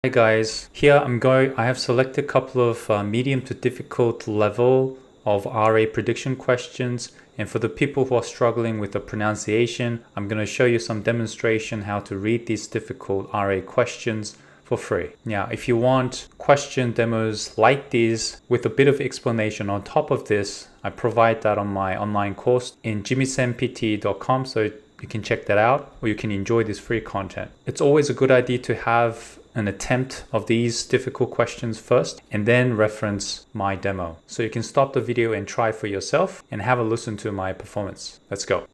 Hi guys, here I have selected a couple of medium to difficult level of RA prediction questions, and for the people who are struggling with the pronunciation, I'm going to show you some demonstration how to read these difficult RA questions for free. Now, if you want question demos like these with a bit of explanation on top of this, I provide that on my online course in JimmySSem.pte.com, so you can check that out, or you can enjoy this free content. It's always a good idea to have an attempt of these difficult questions first and then reference my demo. So you can stop the video and try for yourself and have a listen to my performance. Let's go.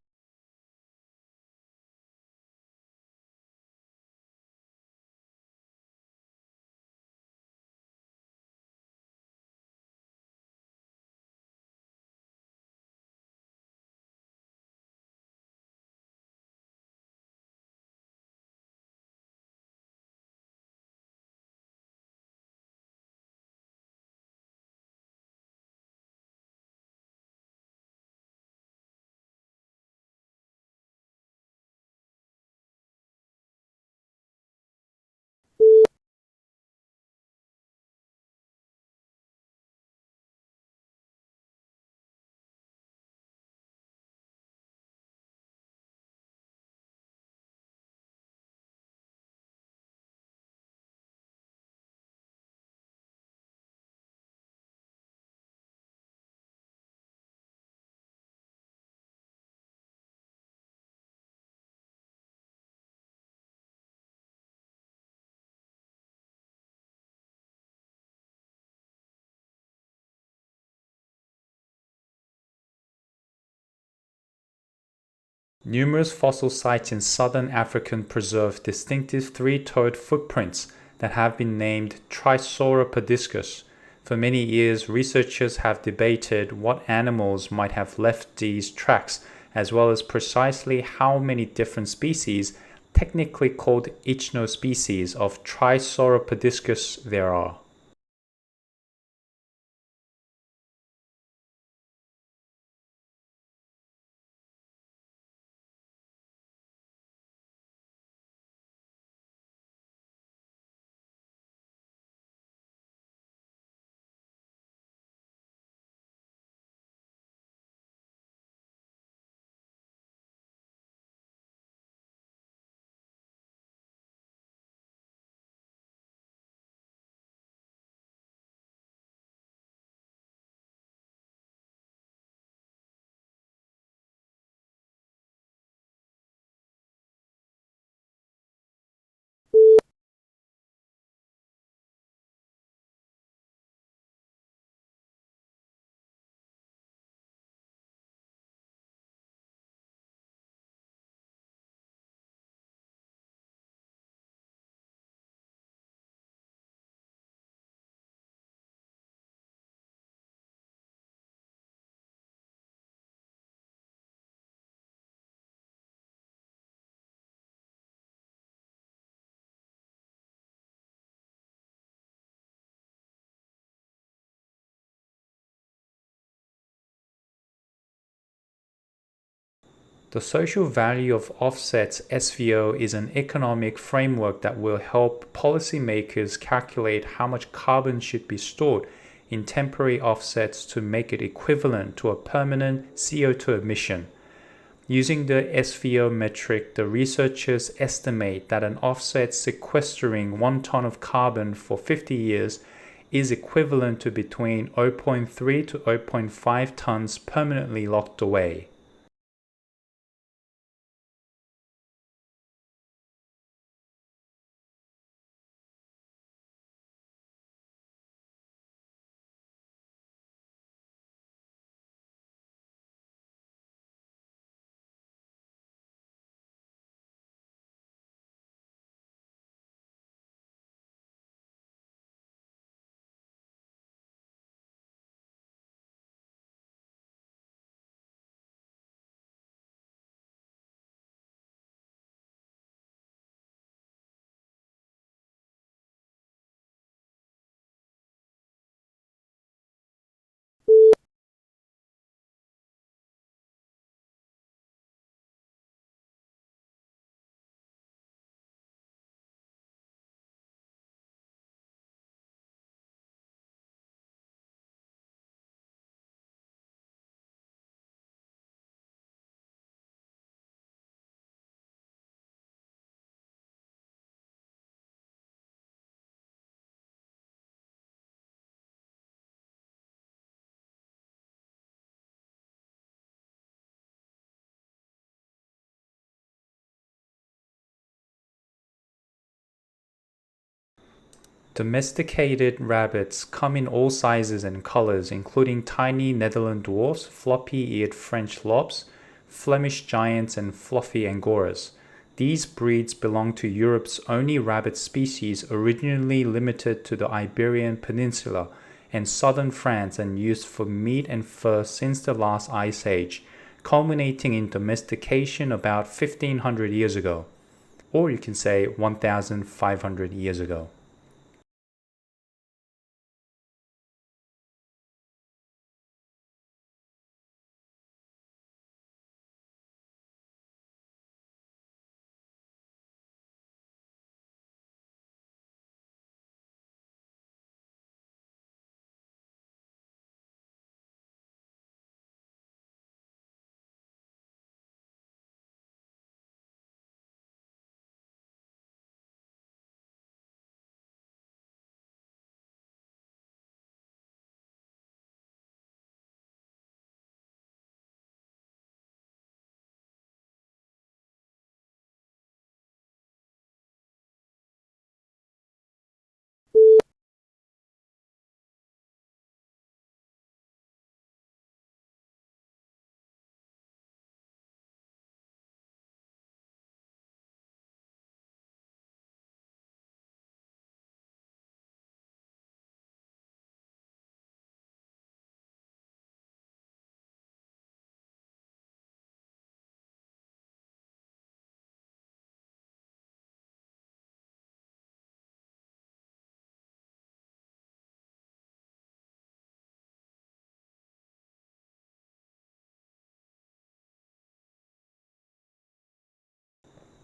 Numerous fossil sites in southern Africa preserve distinctive three-toed footprints that have been named Trisauropodiscus. For many years, researchers have debated what animals might have left these tracks, as well as precisely how many different species, technically called ichnospecies, of Trisauropodiscus there are. The social value of offsets SVO is an economic framework that will help policymakers calculate how much carbon should be stored in temporary offsets to make it equivalent to a permanent CO2 emission. Using the SVO metric, the researchers estimate that an offset sequestering 1 ton of carbon for 50 years is equivalent to between 0.3 to 0.5 tons permanently locked away. Domesticated rabbits come in all sizes and colors, including tiny Netherland dwarfs, floppy-eared French lobs, Flemish giants, and fluffy Angoras. These breeds belong to Europe's only rabbit species, originally limited to the Iberian Peninsula and southern France and used for meat and fur since the last ice age, culminating in domestication about 1500 years ago. Or you can say 1500 years ago.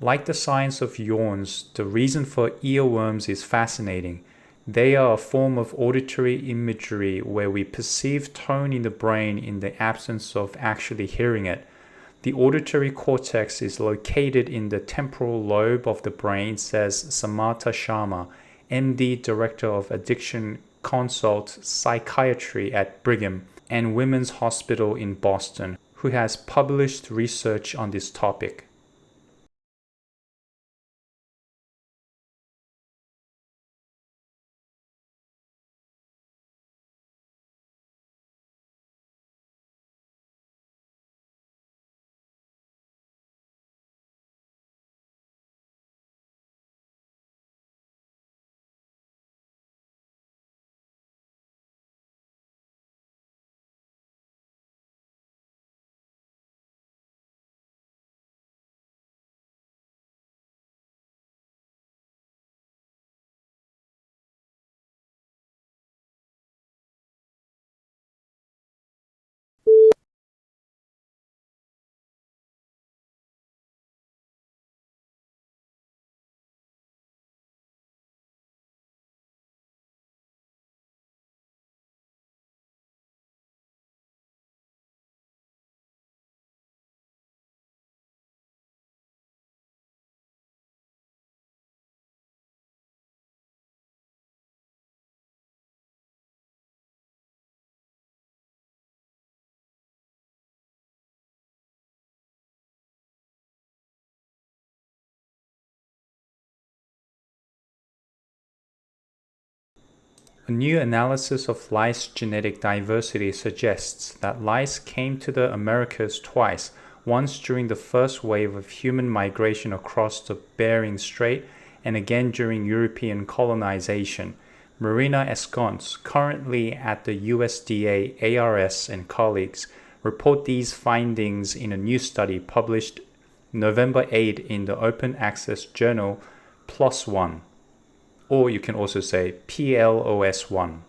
Like the science of yawns, the reason for earworms is fascinating. They are a form of auditory imagery where we perceive tone in the brain in the absence of actually hearing it. The auditory cortex is located in the temporal lobe of the brain, says Samantha Sharma, MD, Director of Addiction Consult Psychiatry at Brigham and Women's Hospital in Boston, who has published research on this topic. A new analysis of lice genetic diversity suggests that lice came to the Americas twice, once during the first wave of human migration across the Bering Strait and again during European colonization. Marina Escons, currently at the USDA, ARS, and colleagues, report these findings in a new study published November 8 in the open access journal PLOS ONE. Or you can also say PLOS1.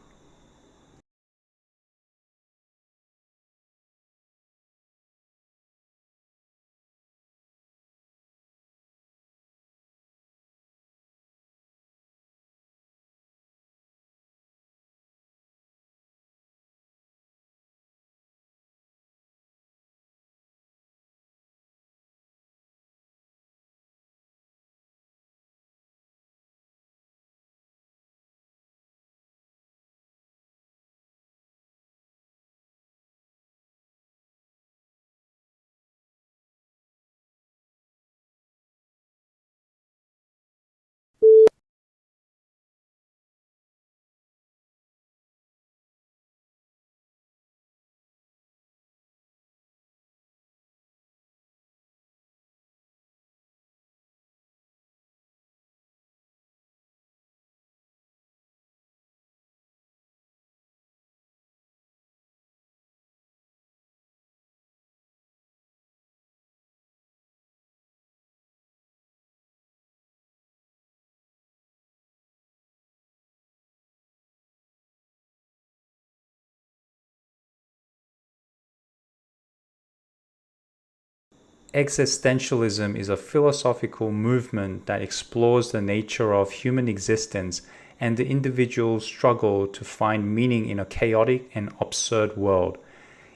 Existentialism is a philosophical movement that explores the nature of human existence and the individual's struggle to find meaning in a chaotic and absurd world.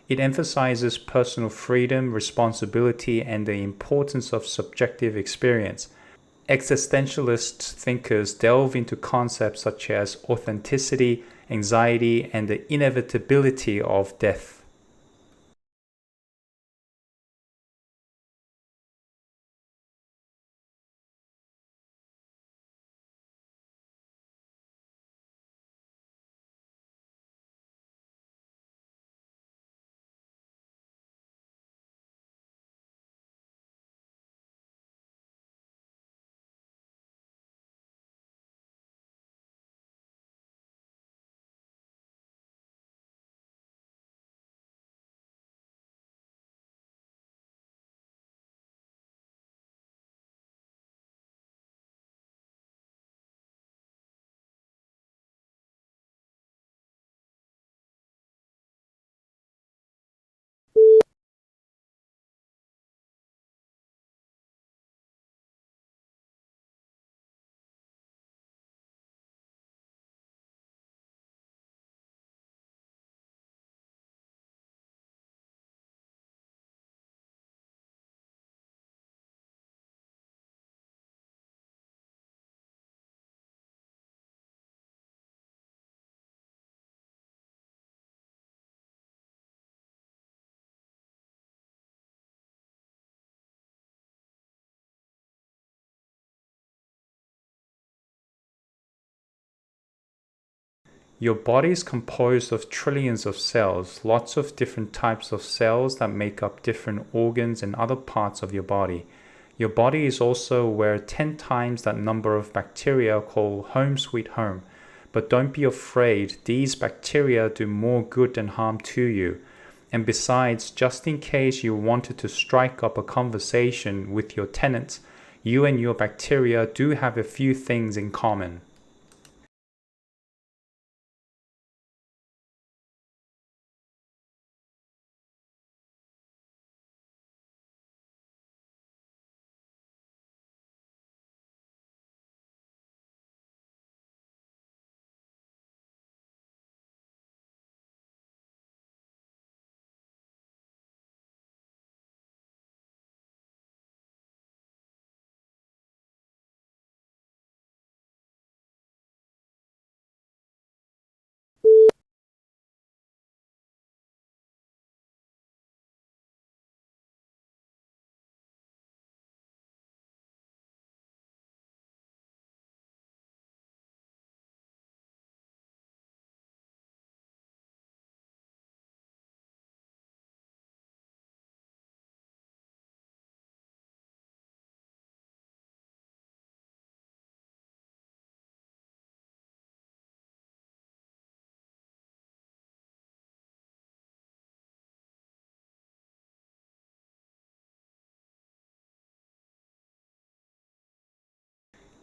It emphasizes personal freedom, responsibility, and the importance of subjective experience. Existentialist thinkers delve into concepts such as authenticity, anxiety, and the inevitability of death. Your body is composed of trillions of cells, lots of different types of cells that make up different organs and other parts of your body. Your body is also where 10 times that number of bacteria call home sweet home. But don't be afraid, these bacteria do more good than harm to you. And besides, just in case you wanted to strike up a conversation with your tenants, you and your bacteria do have a few things in common.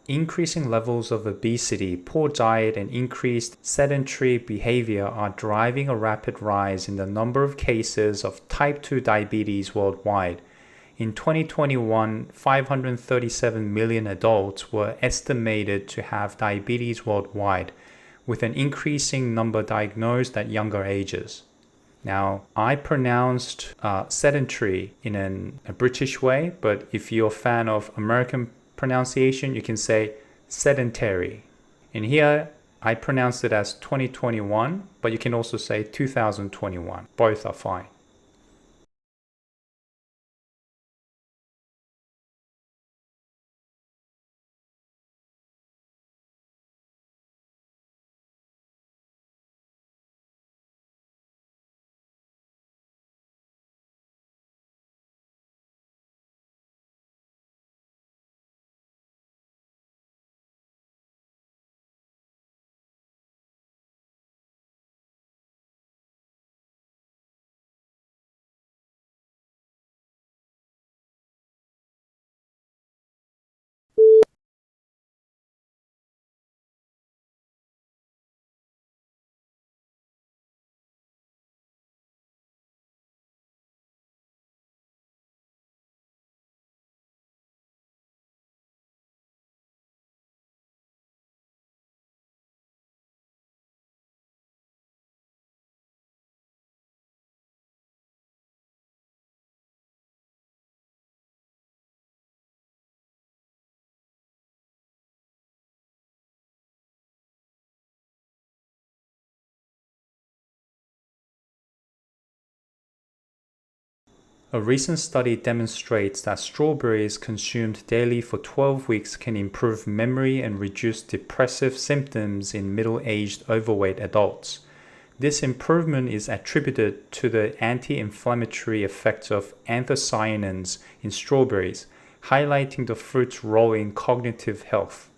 Increasing levels of obesity, poor diet, and increased sedentary behavior are driving a rapid rise in the number of cases of type 2 diabetes worldwide. In 2021, 537 million adults were estimated to have diabetes worldwide, with an increasing number diagnosed at younger ages. Now, I pronounced sedentary in a British way, but if you're a fan of American pronunciation, you can say sedentary. In here, I pronounced it as 2021, but you can also say 2021. Both are fine. A recent study demonstrates that strawberries consumed daily for 12 weeks can improve memory and reduce depressive symptoms in middle-aged overweight adults. This improvement is attributed to the anti-inflammatory effects of anthocyanins in strawberries, highlighting the fruit's role in cognitive health.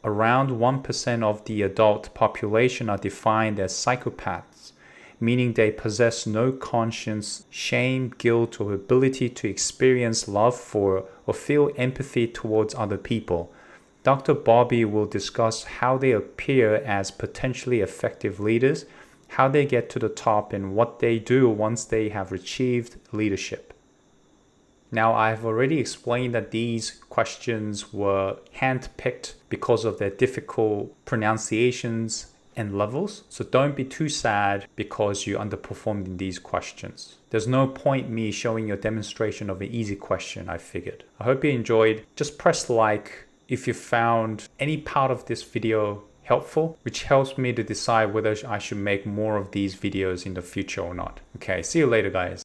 Around 1% of the adult population are defined as psychopaths, meaning they possess no conscience, shame, guilt, or ability to experience love for or feel empathy towards other people. Dr. Bobby will discuss how they appear as potentially effective leaders, how they get to the top, and what they do once they have achieved leadership. Now, I've already explained that these questions were handpicked because of their difficult pronunciations and levels. So don't be too sad because you underperformed in these questions. There's no point me showing you a demonstration of an easy question, I figured. I hope you enjoyed. Just press like if you found any part of this video helpful, which helps me to decide whether I should make more of these videos in the future or not. Okay, see you later, guys.